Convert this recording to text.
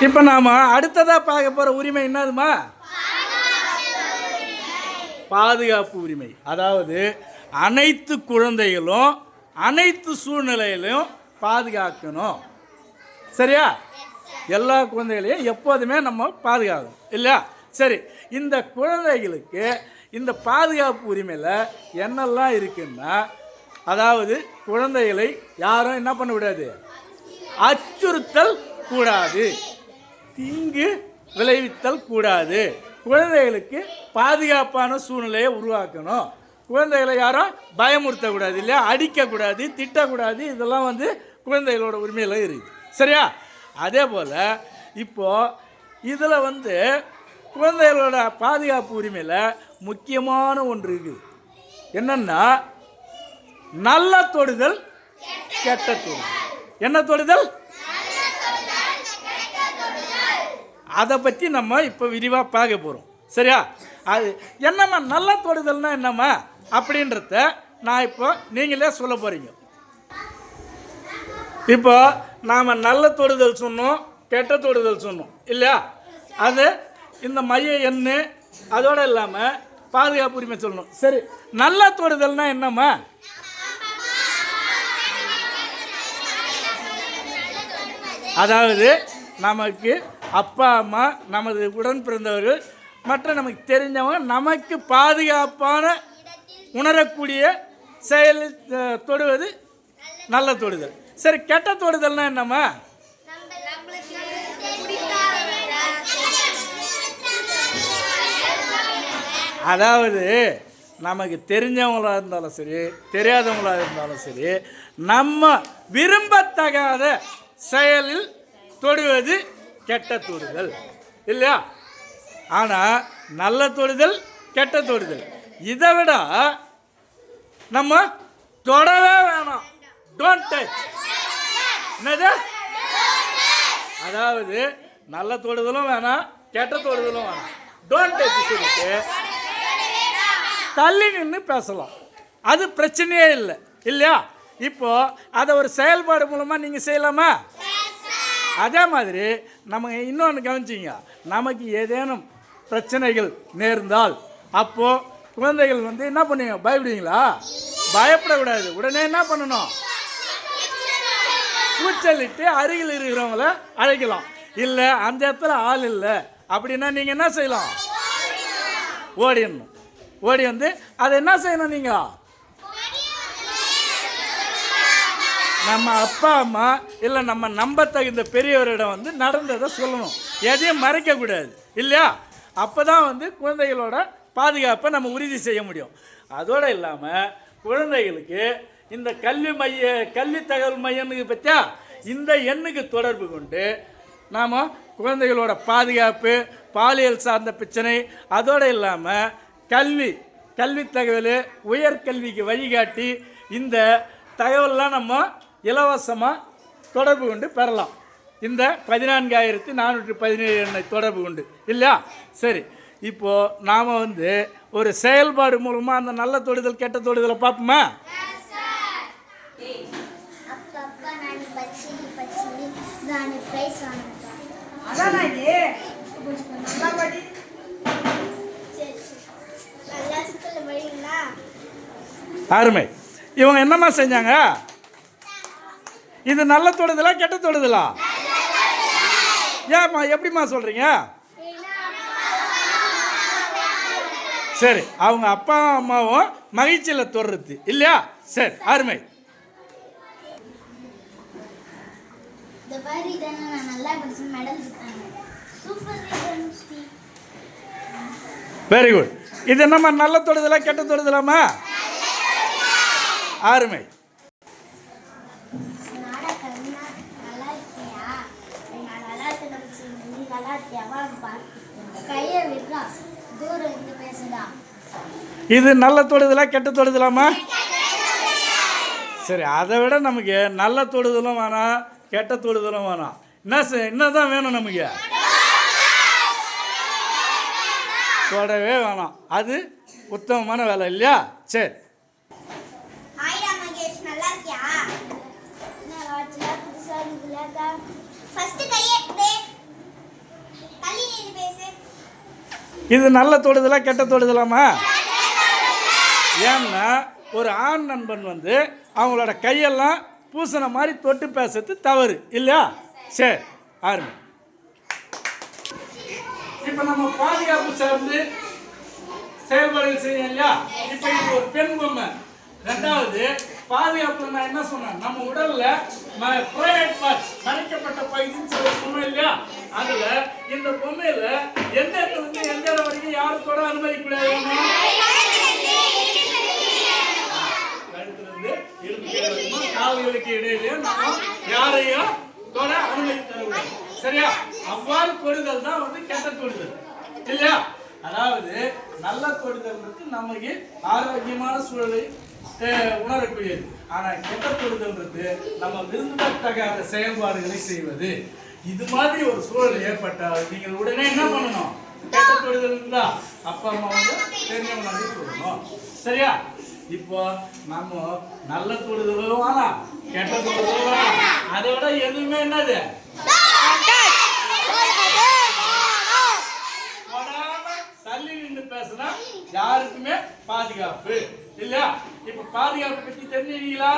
இப்போ நாம் அடுத்ததாக பார்க்க போகிற உரிமை என்னதுமா? பாதுகாப்பு உரிமை. அதாவது அனைத்து குழந்தைகளும் அனைத்து சூழ்நிலையிலும் பாதுகாக்கணும். சரியா? எல்லா குழந்தைகளையும் எப்போதுமே நம்ம பாதுகாக்கணும் இல்லையா? சரி, இந்த குழந்தைகளுக்கு இந்த பாதுகாப்பு உரிமையில் என்னெல்லாம் இருக்குன்னா, அதாவது குழந்தைகளை யாரும் என்ன பண்ண கூடாது, அச்சுறுத்தல் கூடாது, தீங்கு விளைவித்தல் கூடாது, குழந்தைகளுக்கு பாதுகாப்பான சூழ்நிலையை உருவாக்கணும், குழந்தைகளை யாரும் பயமுறுத்தக்கூடாது இல்லையா, அடிக்கக்கூடாது, திட்டக்கூடாது. இதெல்லாம் குழந்தைகளோட உரிமையில் இருக்குது. சரியா? அதே போல் இப்போது இதில் குழந்தைகளோட பாதுகாப்பு உரிமையில் முக்கியமான ஒன்று இருக்குது. என்னென்னா, நல்ல தொடுதல் கெட்ட தொடுதல். என்ன தொடுதல்? அதை பற்றி நம்ம இப்போ விரிவாக பார்க்க போகிறோம். சரியா? அது என்னம்மா நல்ல தொடுதல்னா என்னம்மா அப்படின்றத நான் இப்போ நீங்களே சொல்ல போகிறீங்க. இப்போ நாம் நல்ல தொடுதல் சொன்னோம், கெட்ட தொடுதல் சொன்னோம் இல்லையா? அது இந்த மைய எண்ணு அதோடு இல்லாமல் பாதுகாப்பு உரிமை சொல்லணும். சரி, நல்ல தொடுதல்னா என்னம்மா? அதாவது நமக்கு அப்பா அம்மா, நமது உடன் பிறந்தவர்கள், மற்ற நமக்கு தெரிஞ்சவங்க நமக்கு பாதுகாப்பான உணரக்கூடிய செயலில் தொடுவது நல்ல தொடுதல். சரி, கெட்ட தொடுதல்னா என்னம்மா? அதாவது நமக்கு தெரிஞ்சவங்களாக இருந்தாலும் சரி, தெரியாதவங்களாக இருந்தாலும் சரி, நம்ம விரும்பத்தகாத செயலில் தொடுவது கெட்ட தொடுதல் இல்லையா? ஆனால் நல்ல தொடுதல் கெட்ட தொடுதல். இதை விட நம்ம தொடவே வேணாம், டோன்ட் டச். என்னது? அதாவது நல்ல தொடுதலும் வேணாம், கெட்ட தொடுதலும் வேணாம், டோன்ட் டச் சொல்லிட்டு தள்ளி நின்று பேசலாம். அது பிரச்சனையே இல்லை இல்லையா? இப்போது அதை ஒரு செயல்பாடு மூலமாக நீங்கள் செய்யலாமா? அதே மாதிரி நம்ம இன்னொன்று கவனிச்சிங்க, நமக்கு ஏதேனும் பிரச்சனைகள் நேர்ந்தால் அப்போது குழந்தைகள் என்ன பண்ணுவீங்க? பயப்படுவீங்களா? பயப்படக்கூடாது. உடனே என்ன பண்ணணும்? கூச்சலிட்டு அருகில் இருக்கிறவங்கள அழைக்கலாம். இல்லை அந்த இடத்துல ஆள் இல்லை அப்படின்னா நீங்கள் என்ன செய்யலாம்? ஓடிடணும். ஓடி அதை என்ன செய்யணும்? நீங்கள் நம்ம அப்பா அம்மா இல்லை நம்ம நம்பத்தகுந்த பெரியவரிடம் நடந்ததை சொல்லணும். எதையும் மறைக்கக்கூடாது இல்லையா? அப்போ தான் குழந்தைகளோட பாதுகாப்பை நம்ம உறுதி செய்ய முடியும். அதோடு இல்லாமல் குழந்தைகளுக்கு இந்த கல்வி தகவல் மையனுக்கு பற்றியா இந்த எண்ணுக்கு தொடர்பு கொண்டு நாம் குழந்தைகளோட பாதுகாப்பு, பாலியல் சார்ந்த பிரச்சனை, அதோடு இல்லாமல் கல்வி தகவல், உயர்கல்விக்கு வழிகாட்டி இந்த தகவல்லாம் நம்ம இலவசமாக தொடர்பு கொண்டு பெறலாம். இந்த 14,417 எண்ணை தொடர்பு கொண்டு இல்லையா? சரி, இப்போது நாம் ஒரு செயல்பாடு மூலமாக அந்த நல்ல தொடுதல் கெட்ட தொடுதலை பார்ப்போமா? அருமை. இவங்க என்னம்மா செஞ்சாங்க? இது நல்ல தொடுதலா கெட்ட தொடுதலா? ஏம்மா எப்படிம்மா சொல்கிறீங்க? சரி, அவங்க அப்பா அம்மாவும் மகிழ்ச்சியில் தொடுறது இல்லையா? சரி, அருமை. Very good. இது என்னம்மா நல்ல தொடுதலா கெட்ட தொடுதலாமா? அருமை. இது நல்ல தொடுதலா கெட்ட தொடுதலாமா? சரி, அதை விட நமக்கு நல்ல தொடுதலும் வேணாம், கெட்ட தொடுதலும் வேணாம். என்னதான் வேணும் நமக்கு? தொடவே வேணாம். அது உத்தமமான வேலை இல்லையா? சரி, இது நல்ல தொடுதலா கெட்ட தொடுதலாமா? ஏன்னா ஒரு ஆண் நண்பன் வந்து அவங்களோட கையெல்லாம் பூசண மாதிரி தொட்டு பேசுறது தவறு இல்லையா? சரி, ஆரம்பி. இப்போ நம்ம பாதுகாப்பு சார்ந்து செயல்பாடுகள் செய்யணும் இல்லையா? இப்போ இது ஒரு பெண் பொம்மை. ரெண்டாவது பாதுகாப்புல நான் என்ன சொன்னேன், நம்ம உடல்ல பிரைவேட் பார்ட்ஸ் மறைக்கப்பட்ட பகுதின்னு சொன்னோம் இல்லையா? அதுல இந்த பொம்மையில எந்த இடத்துல இருந்து எந்த இடம் வரைக்கும் யாரும் தொட அனுமதிக்க கூடாது. கழுத்துல இருந்து இடுப்பு கால்களுக்கு இடையிலே நம்ம யாரையும் தொட அனுமதி தரக்கூடாது. சரியா? அவ்வாறு தொடுதல் தான் வந்து கெட்ட தொடுதல் இல்லையா? அதாவது நல்ல தொடுதல்ன்றது நமக்கு ஆரோக்கியமான சூழலை உணரக்கூடியது. ஆனா கெட்ட தொடுதல்ன்றது நம்ம விரும்பத்தகாத செயல்பாடுகளை செய்வது. இது மாதிரி ஒரு சூழல் ஏற்பட்டால் நீங்கள் உடனே என்ன பண்ணணும்? கெட்ட தொடுதல் இருந்தா அப்பா அம்மா வந்து தெரிஞ்சவங்க சொல்லணும். சரியா? இப்போ நம்ம நல்ல தொடுதலும் வேணாம், கெட்ட தொடுதலும் வேணாம். அதை விட எதுவுமே என்னது தள்ளி நின்று பேசினா யாருக்குமே பாதுகாப்பு இல்லையா? இப்ப பாதுகாப்பு பத்தி தெரிஞ்சுங்களா?